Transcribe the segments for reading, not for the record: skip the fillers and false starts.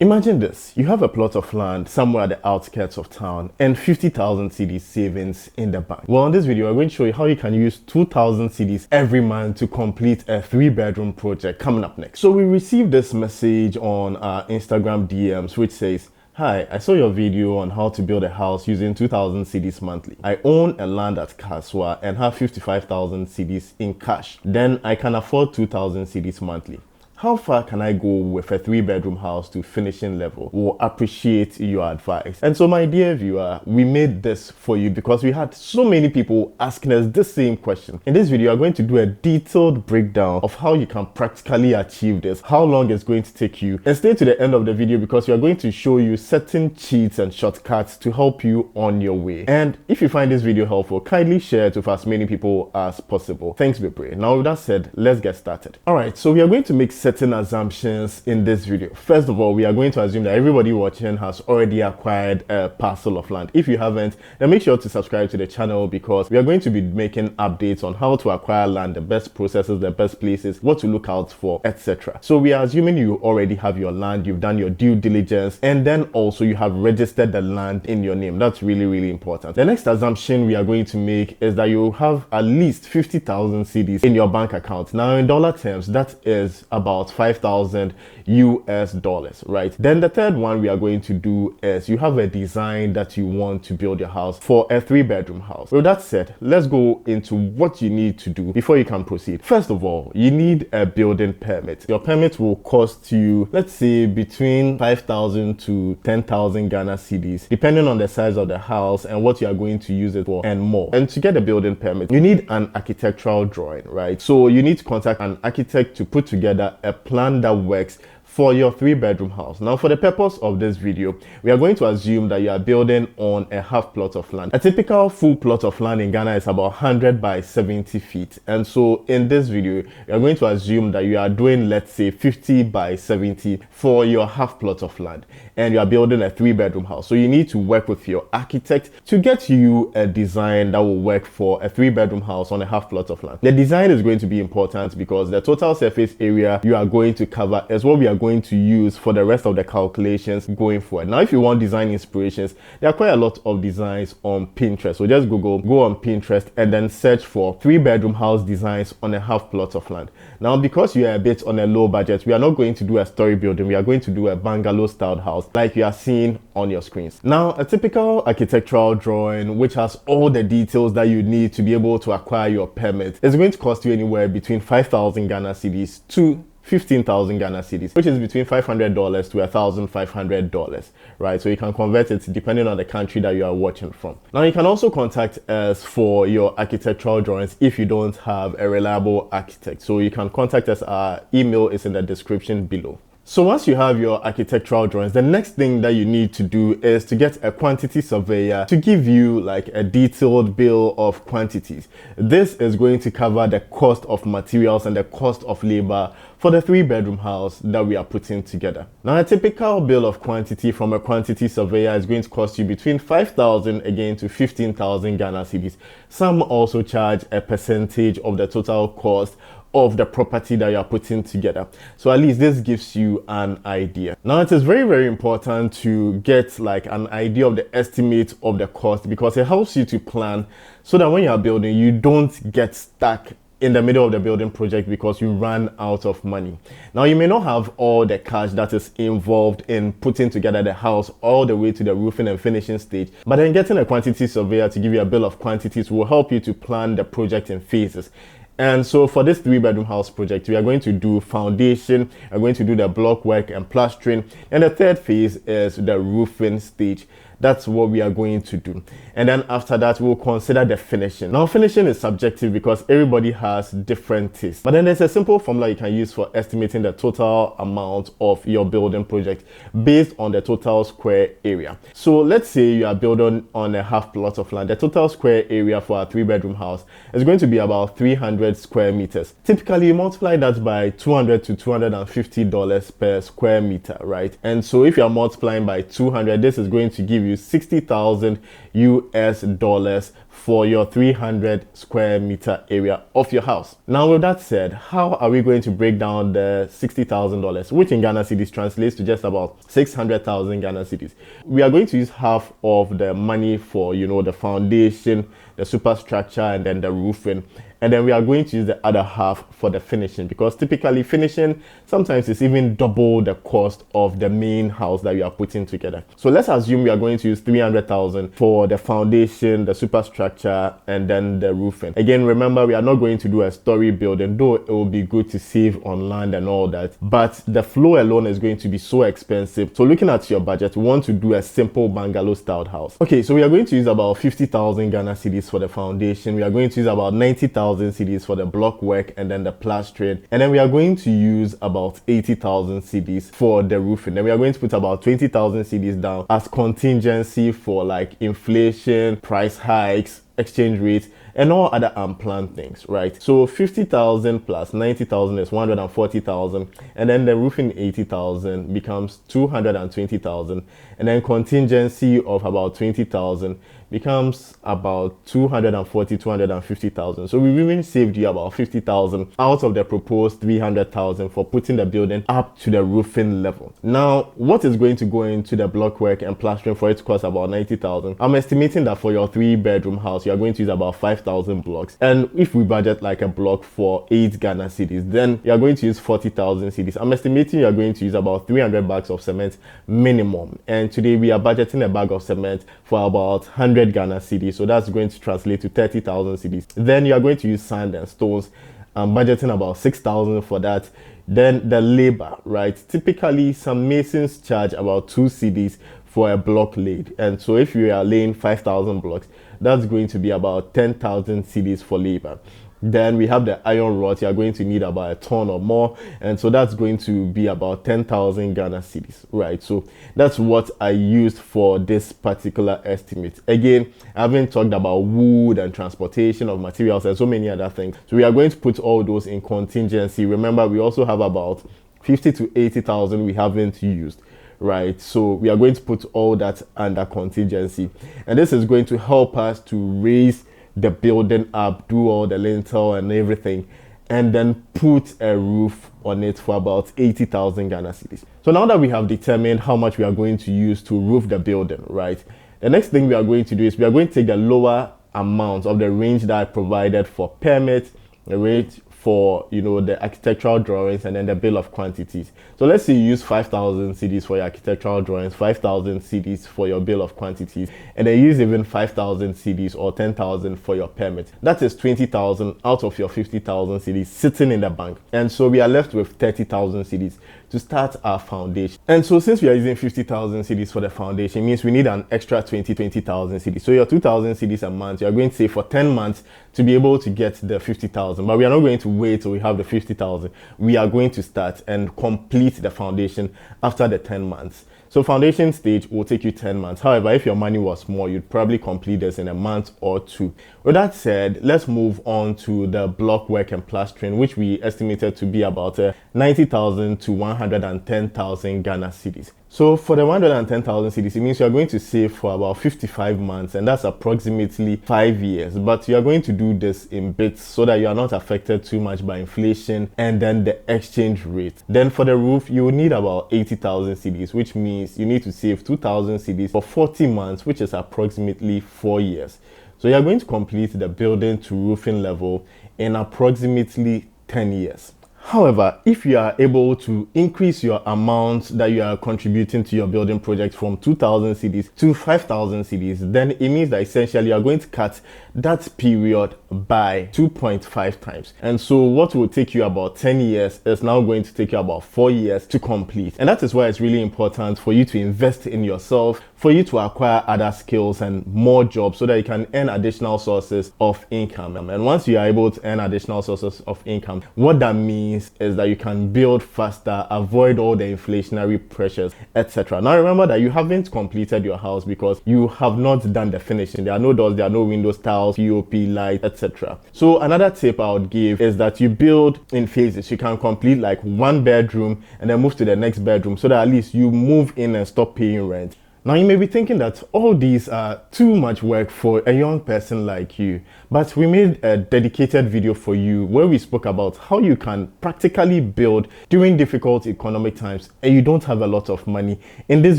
Imagine this, you have a plot of land somewhere at the outskirts of town and 50,000 cedis savings in the bank. Well, in this video, I'm going to show you how you can use 2,000 cedis every month to complete a 3-bedroom project coming up next. So we received this message on our Instagram DMs which says, "Hi, I saw your video on how to build a house using 2,000 cedis monthly. I own a land at Kaswa and have 55,000 cedis in cash. Then I can afford 2,000 cedis monthly. How far can I go with a 3-bedroom house to finishing level? We'll appreciate your advice." And so my dear viewer, we made this for you because we had so many people asking us this same question. In this video, I'm going to do a detailed breakdown of how you can practically achieve this, how long it's going to take you, and stay to the end of the video because we are going to show you certain cheats and shortcuts to help you on your way. And if you find this video helpful, kindly share it with as many people as possible. Thanks, Bebre. Now with that said, let's get started. Alright, so we are going to make certain assumptions in this video. First of all, we are going to assume that everybody watching has already acquired a parcel of land. If you haven't, then make sure to subscribe to the channel because we are going to be making updates on how to acquire land, the best processes, the best places, what to look out for, etc. So we are assuming you already have your land, you've done your due diligence, and then also you have registered the land in your name. That's really important. The next assumption we are going to make is that you have at least 50,000 cedis in your bank account. Now in dollar terms, that is about 5,000 US dollars, right? Then the third one we are going to do is you have a design that you want to build your house for a 3-bedroom house. With that said, let's go into what you need to do before you can proceed. First of all, you need a building permit. Your permit will cost you, let's say, between 5,000 to 10,000 Ghana cedis, depending on the size of the house and what you are going to use it for and more. And to get a building permit, you need an architectural drawing, right? So you need to contact an architect to put together a plan that works for your 3-bedroom house. Now, for the purpose of this video, we are going to assume that you are building on a half plot of land. A typical full plot of land in Ghana is about 100 by 70 feet. And so in this video, we are going to assume that you are doing, let's say, 50 by 70 for your half plot of land. And you are building a 3-bedroom house. So you need to work with your architect to get you a design that will work for a 3-bedroom house on a half plot of land. The design is going to be important because the total surface area you are going to cover is what we are going to use for the rest of the calculations going forward. Now, if you want design inspirations, there are quite a lot of designs on Pinterest. So just go on Pinterest and then search for 3-bedroom house designs on a half plot of land. Now, because you are a bit on a low budget, we are not going to do a story building. We are going to do a bungalow styled house like you are seeing on your screens. Now, a typical architectural drawing, which has all the details that you need to be able to acquire your permit, is going to cost you anywhere between 5,000 Ghana cedis to 15,000 Ghana cedis, which is between $500 to $1,500, right? So you can convert it depending on the country that you are watching from. Now, you can also contact us for your architectural drawings if you don't have a reliable architect. So you can contact us. Our email is in the description below. So once you have your architectural drawings, the next thing that you need to do is to get a quantity surveyor to give you like a detailed bill of quantities. This is going to cover the cost of materials and the cost of labor for the 3-bedroom house that we are putting together. Now, a typical bill of quantity from a quantity surveyor is going to cost you between 5,000 again to 15,000 Ghana cedis. Some also charge a percentage of the total cost of the property that you are putting together. So at least this gives you an idea. Now, it is very important to get like an idea of the estimate of the cost because it helps you to plan so that when you are building, you don't get stuck in the middle of the building project because you ran out of money. Now, you may not have all the cash that is involved in putting together the house all the way to the roofing and finishing stage, but then getting a quantity surveyor to give you a bill of quantities will help you to plan the project in phases. And so for this 3-bedroom house project, we are going to do foundation, we're going to do the block work and plastering, and the third phase is the roofing stage. That's what we are going to do. And then after that, we'll consider the finishing. Now, finishing is subjective because everybody has different tastes. But then there's a simple formula you can use for estimating the total amount of your building project based on the total square area. So let's say you are building on a half plot of land. The total square area for a 3-bedroom house is going to be about 300 square meters. Typically, you multiply that by $200 to $250 per square meter, right? And so if you are multiplying by 200, this is going to give give you 60,000 US dollars for your 300 square meter area of your house. Now, with that said, how are we going to break down the $60,000, which in Ghana cedis translates to just about 600,000 Ghana cedis? We are going to use half of the money for, the foundation, the superstructure, and then the roofing. And then we are going to use the other half for the finishing, because typically finishing sometimes is even double the cost of the main house that you are putting together. So let's assume we are going to use 300,000 for the foundation, the superstructure, and then the roofing. Again, remember, we are not going to do a story building, though it will be good to save on land and all that, but the floor alone is going to be so expensive. So looking at your budget, we want to do a simple bungalow styled house. Okay, so we are going to use about 50,000 Ghana cedis for the foundation. We are going to use about 90,000 cedis for the block work and then the plastering, and then we are going to use about 80,000 cedis for the roofing. Then we are going to put about 20,000 cedis down as contingency for like inflation, price hikes, exchange rates, and all other unplanned things, right? So 50,000 plus 90,000 is 140,000, and then the roofing 80,000 becomes 220,000, and then contingency of about 20,000 becomes about 250,000. So we've even saved you about 50,000 out of the proposed 300,000 for putting the building up to the roofing level. Now, what is going to go into the block work and plastering for it to cost about 90,000? I'm estimating that for your 3-bedroom house, you are going to use about 5,000 blocks. And if we budget like a block for 8 Ghana cedis, then you are going to use 40,000 cedis. I'm estimating you are going to use about 300 bags of cement minimum. And today we are budgeting a bag of cement for about 100 Ghana cedis, so that's going to translate to 30,000 cedis. Then you are going to use sand and stones. I'm budgeting about 6,000 for that. Then the labor, right? Typically, some masons charge about 2 cedis for a block laid, and so if you are laying 5,000 blocks, that's going to be about 10,000 cedis for labor. Then we have the iron rods. You are going to need about a ton or more, and so that's going to be about 10,000 Ghana cedis, right? So that's what I used for this particular estimate. Again, I haven't talked about wood and transportation of materials and so many other things, so we are going to put all those in contingency. Remember, we also have about 50 to 80,000 we haven't used, right? So we are going to put all that under contingency, and this is going to help us to raise the building up, do all the lintel and everything, and then put a roof on it for about 80,000 Ghana cedis. So now that we have determined how much we are going to use to roof the building, right, the next thing we are going to do is we are going to take the lower amount of the range that I provided for permit, the rate for the architectural drawings, and then the bill of quantities. So let's say you use 5,000 cedis for your architectural drawings, 5,000 cedis for your bill of quantities, and then use even 5,000 cedis or 10,000 for your permit. That is 20,000 out of your 50,000 cedis sitting in the bank, and so we are left with 30,000 cedis to start our foundation. And so since we are using 50,000 cedis for the foundation, it means we need an extra 20,000 cedis. So your 2,000 cedis a month, you are going to save for 10 months to be able to get the 50,000. But we are not going to wait till we have the 50,000. We are going to start and complete the foundation after the 10 months. So foundation stage will take you 10 months. However, if your money was more, you'd probably complete this in a month or 2. With that said, let's move on to the block work and plastering, which we estimated to be about 90,000 to 110,000 Ghana cedis. So for the 110,000 cedis, it means you are going to save for about 55 months, and that's approximately 5 years. But you are going to do this in bits so that you are not affected too much by inflation and then the exchange rate. Then for the roof, you will need about 80,000 cedis, which means you need to save 2,000 cedis for 40 months, which is approximately 4 years. So you are going to complete the building to roofing level in approximately 10 years. However, if you are able to increase your amount that you are contributing to your building project from 2,000 cedis to 5,000 cedis, then it means that essentially you are going to cut that period by 2.5 times. And so what will take you about 10 years is now going to take you about 4 years to complete. And that is why it's really important for you to invest in yourself, for you to acquire other skills and more jobs so that you can earn additional sources of income. And once you are able to earn additional sources of income, what that means is that you can build faster, avoid all the inflationary pressures, etc. Now remember that you haven't completed your house because you have not done the finishing. There are no doors, there are no windows, tiles, POP, light, etc. So another tip I would give is that you build in phases. You can complete like 1 bedroom and then move to the next bedroom so that at least you move in and stop paying rent. Now you may be thinking that all these are too much work for a young person like you, but we made a dedicated video for you where we spoke about how you can practically build during difficult economic times and you don't have a lot of money in this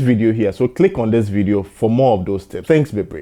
video here. So click on this video for more of those tips. Thanks, be brave.